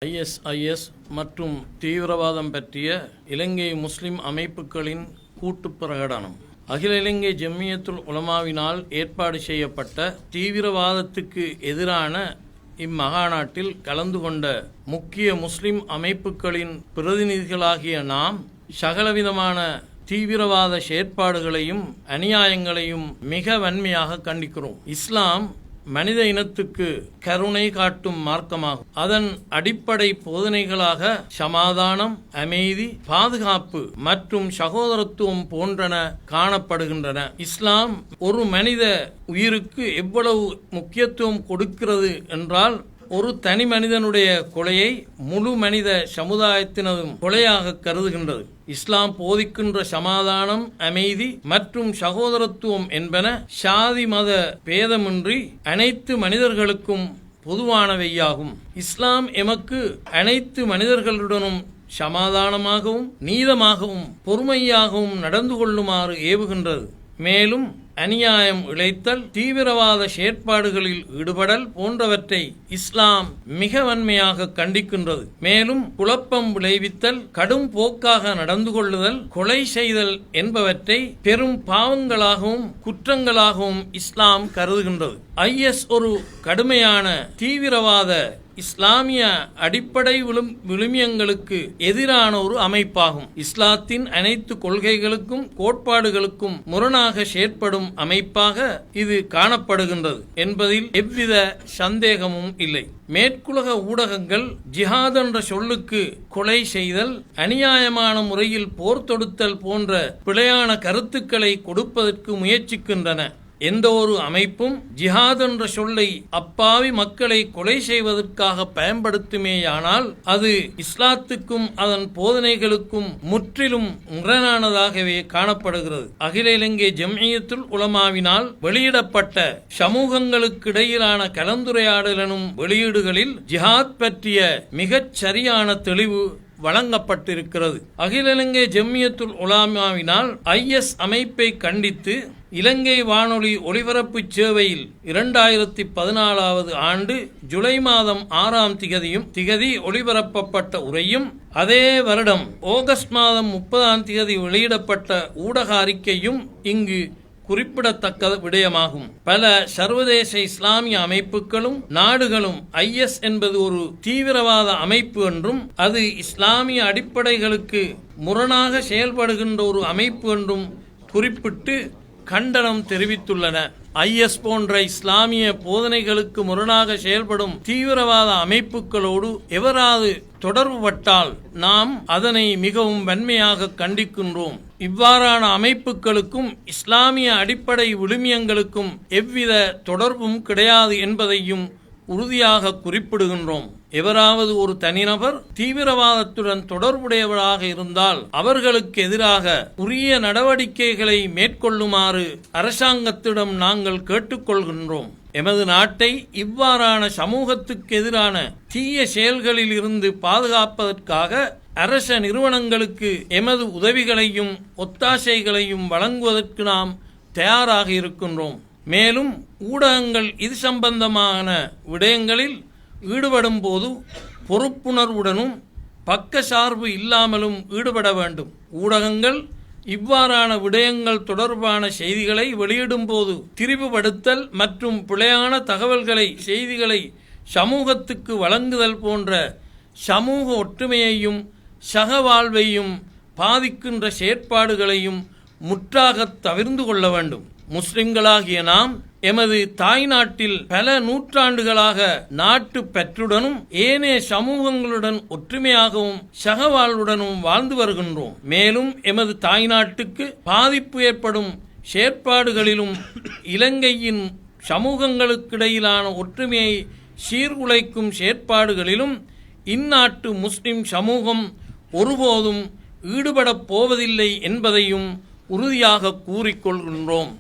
ISIS மற்றும் தீவிரவாதம் பற்றிய இலங்கை முஸ்லிம் அமைப்புகளின் கூட்டு பிரகடனம். அகில இலங்கை ஜம்மியத்துல் உலமாவினால் ஏற்பாடு செய்யப்பட்ட தீவிரவாதத்துக்கு எதிரான இம்மகாநாட்டில் கலந்து கொண்ட முக்கிய முஸ்லிம் அமைப்புகளின் பிரதிநிதிகளாகிய நாம் சகலவிதமான தீவிரவாத செயற்பாடுகளையும் அநியாயங்களையும் மிக வன்மையாக கண்டிக்கிறோம். இஸ்லாம் மனித இனத்துக்கு கருணை காட்டும் மார்க்கமாகும். அதன் அடிப்படை போதனைகளாக சமாதானம், அமைதி, பாதுகாப்பு மற்றும் சகோதரத்துவம் போன்றன காணப்படுகின்றன. இஸ்லாம் ஒரு மனித உயிருக்கு எவ்வளவு முக்கியத்துவம் கொடுக்கிறது என்றால், ஒரு தனி மனிதனுடைய கொலையை முழு மனித சமுதாயத்தினதும் கொலையாக கருதுகின்றது. இஸ்லாம் போதிக்கின்ற சமாதானம், அமைதி மற்றும் சகோதரத்துவம் என்பன சாதி மத பேதமின்றி அனைத்து மனிதர்களுக்கும் பொதுவானவையாகும். இஸ்லாம் எமக்கு அனைத்து மனிதர்களுடனும் சமாதானமாகவும் நீதமாகவும் பொறுமையாகவும் நடந்து கொள்ளுமாறு ஏவுகின்றது. மேலும் அநியாயம் இழைத்தல், தீவிரவாத செயற்பாடுகளில் ஈடுபடல் போன்றவற்றை இஸ்லாம் மிக வன்மையாக கண்டிக்கின்றது. மேலும் குழப்பம் விளைவித்தல், கடும் போக்காக நடந்து கொள்ளுதல், கொலை செய்தல் என்பவற்றை பெரும் பாவங்களாகவும் குற்றங்களாகவும் இஸ்லாம் கருதுகின்றது. IS ஒரு கடுமையான தீவிரவாத இஸ்லாமிய அடிப்படை விழுமியங்களுக்கு எதிரான ஒரு அமைப்பாகும். இஸ்லாத்தின் அனைத்து கொள்கைகளுக்கும் கோட்பாடுகளுக்கும் முரணாக செயற்படும் அமைப்பாக இது காணப்படுகின்றது என்பதில் எவ்வித சந்தேகமும் இல்லை. மேற்குலக ஊடகங்கள் ஜிஹாத் என்ற சொல்லுக்கு கொலை செய்தல், அநியாயமான முறையில் போர் தொடுத்தல் போன்ற பிழையான கருத்துக்களை கொடுப்பதற்கு முயற்சிக்கின்றன. எந்த ஒரு அமைப்பும் ஜிஹாத் என்ற சொல்லை அப்பாவி மக்களை கொலை செய்வதற்காக பயன்படுத்துமேயானால் அது இஸ்லாத்துக்கும் அதன் போதனைகளுக்கும் முற்றிலும் முரணானதாகவே காணப்படுகிறது. அகில இலங்கை ஜம்இய்யத்துல் உலமாவினால் வெளியிடப்பட்ட சமூகங்களுக்கிடையிலான கலந்துரையாடல் எனும் வெளியீடுகளில் ஜிஹாத் பற்றிய மிகச் சரியான தெளிவு வழங்கப்பட்டிருக்கிறது. அகில இலங்கை ஜம்இய்யத்துல் உலமாவினால் IS அமைப்பை கண்டித்து இலங்கை வானொலி ஒலிபரப்பு சேவையில் 2014 ஆண்டு ஜூலை மாதம் 6ஆம் திகதி ஒளிபரப்பப்பட்ட உரையும், அதே வருடம் ஆகஸ்ட் மாதம் 30ஆம் திகதி வெளியிடப்பட்ட ஊடக அறிக்கையும் இங்கு குறிப்பிடத்தக்க விடயமாகும். பல சர்வதேச இஸ்லாமிய அமைப்புகளும் நாடுகளும் IS என்பது ஒரு தீவிரவாத அமைப்பு என்றும் அது இஸ்லாமிய அடிப்படைகளுக்கு முரணாக செயல்படுகின்ற ஒரு அமைப்பு என்றும் குறிப்பிட்டு கண்டனம் தெரிவித்துள்ளன. IS போன்ற இஸ்லாமிய போதனைகளுக்கு முரணாக செயல்படும் தீவிரவாத அமைப்புகளோடு எவராது தொடர்புபட்டால் நாம் அதனை மிகவும் வன்மையாக கண்டிக்கின்றோம். இவ்வாறான அமைப்புகளுக்கும் இஸ்லாமிய அடிப்படை விழுமியங்களுக்கும் எவ்வித தொடர்பும் கிடையாது என்பதையும் உறுதியாக குறிப்பிடுகின்றோம். எவராவது ஒரு தனிநபர் தீவிரவாதத்துடன் தொடர்புடையவராக இருந்தால் அவர்களுக்கு எதிராக உரிய நடவடிக்கைகளை மேற்கொள்ளுமாறு அரசாங்கத்திடம் நாங்கள் கேட்டுக்கொள்கின்றோம். எமது நாட்டை இவ்வாறான சமூகத்துக்கு எதிரான தீய செயல்களில் இருந்து பாதுகாப்பதற்காக அரச நிறுவனங்களுக்கு எமது உதவிகளையும் ஒத்தாசைகளையும் வழங்குவதற்கு நாம் தயாராக இருக்கின்றோம். மேலும் ஊடகங்கள் இது சம்பந்தமான விடயங்களில் ஈடுபடும் போது பொறுப்புணர்வுடனும் பக்கசார்பு இல்லாமலும் ஈடுபட வேண்டும். ஊடகங்கள் இவ்வாறான விடயங்கள் தொடர்பான செய்திகளை வெளியிடும் போது திரிவுபடுத்தல் மற்றும் பிழையான செய்திகளை சமூகத்துக்கு வழங்குதல் போன்ற சமூக ஒற்றுமையையும் சகவாழ்வையும் பாதிக்கின்ற செயற்பாடுகளையும் முற்றாக தவிர்த்து கொள்ள வேண்டும். முஸ்லிம்களாகிய நாம் எமது தாய் நாட்டில் பல நூற்றாண்டுகளாக நாட்டு பற்றுடனும் ஏனைய சமூகங்களுடன் ஒற்றுமையாகவும் சகவாழ்வுடனும் வாழ்ந்து வருகின்றோம். மேலும் எமது தாய் நாட்டுக்கு பாதிப்பு ஏற்படும் செயற்பாடுகளிலும் இலங்கையின் சமூகங்களுக்கிடையிலான ஒற்றுமையை சீர்குலைக்கும் செயற்பாடுகளிலும் இந்நாட்டு முஸ்லிம் சமூகம் ஒருபோதும் ஈடுபடப் போவதில்லை என்பதையும் உறுதியாக கூறிக்கொள்கின்றோம்.